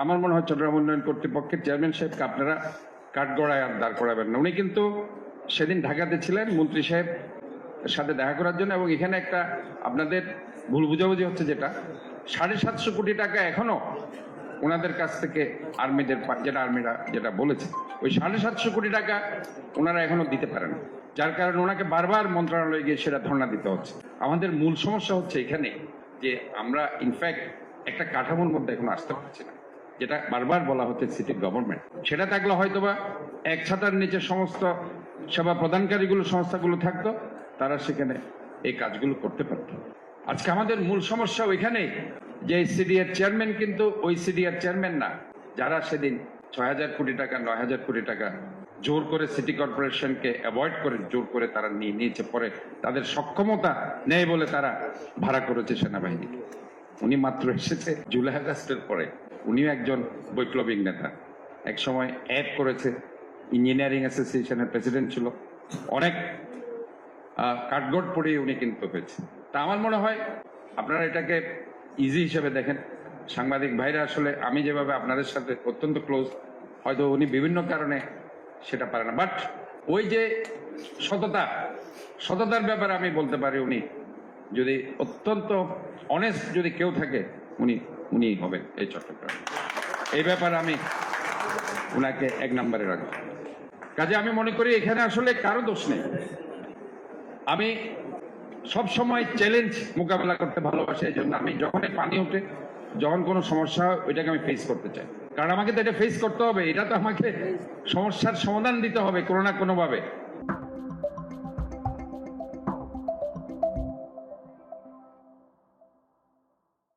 আমার মনে হয় চট্টগ্রাম উন্নয়ন কর্তৃপক্ষের চেয়ারম্যান সাহেবকে আপনারা কাঠগড়ায় আর দাঁড় করাবেন না। উনি কিন্তু সেদিন ঢাকাতে ছিলেন মন্ত্রী সাহেব সাথে দেখা করার জন্য, এবং এখানে একটা আপনাদের ভুল বুঝাবুঝি হচ্ছে, যেটা 750 কোটি টাকা এখনো ওনাদের কাছ থেকে আর্মিদের, যেটা আর্মিরা যেটা বলেছে, ওই 750 কোটি টাকা ওনারা এখনো দিতে পারেন, যার কারণে ওনাকে বারবার মন্ত্রণালয়ে গিয়ে সেটা ধর্ণা দিতে হচ্ছে। আমাদের মূল সমস্যা হচ্ছে এখানে যে আমরা ইনফ্যাক্ট একটা কাঠামোর মধ্যে এখনো আসতে পারছি না, যেটা বারবার বলা হচ্ছে সিটি গভর্নমেন্ট। সেটা থাকলে হয়তোবা এক ছাতার নিচে সমস্ত সেবা প্রদানকারীগুলো সংস্থাগুলো থাকতো, তারা সেখানে এই কাজগুলো করতে পারত। আজকে আমাদের মূল সমস্যা ওইখানেই যে সিডিআর চেয়ারম্যান কিন্তু ওই সিডিআর চেয়ারম্যান না, যারা সেদিন 6,000 কোটি টাকা 9,000 কোটি টাকা জোর করে সিটি কর্পোরেশনকে অ্যাভয়েড করে জোর করে তারা নিয়েছে, পরে তাদের সক্ষমতা নেই বলে তারা ভাড়া করেছে সেনাবাহিনীকে। উনি মাত্র এসেছে জুলাই আগস্টের পরে। উনিও একজন বৈপ্লবিক নেতা, এক সময় অ্যাড করেছে, ইঞ্জিনিয়ারিং অ্যাসোসিয়েশনের প্রেসিডেন্ট ছিল, অনেক কাঠগড় পড়িয়ে উনি কিন্তু হয়েছে। তা আমার মনে হয় আপনারা এটাকে ইজি হিসেবে দেখেন। সাংবাদিক ভাইরা আসলে আমি যেভাবে আপনাদের সাথে অত্যন্ত ক্লোজ, হয়তো উনি বিভিন্ন কারণে সেটা পারে না, বাট ওই যে সততার ব্যাপারে আমি বলতে পারি, উনি যদি অত্যন্ত অনেস্ট যদি কেউ থাকে উনি হবেন এই চট্টগ্রাম। এই ব্যাপারে আমি উনাকে 1 নম্বরে রাখবো। কাজে আমি মনে করি এখানে আসলে কারো দোষ নেই। আমি সব সময় চ্যালেঞ্জ মোকাবেলা করতে ভালোবাসি, এই জন্য আমি যখনই পানি ওঠে, যখন কোনো সমস্যা হয়, ওইটাকে আমি ফেস করতে চাই, কারণ আমাকে তো এটা ফেস করতে হবে। এটা তো আমাকে সমস্যার সমাধান দিতে হবে কোনো না কোনোভাবে।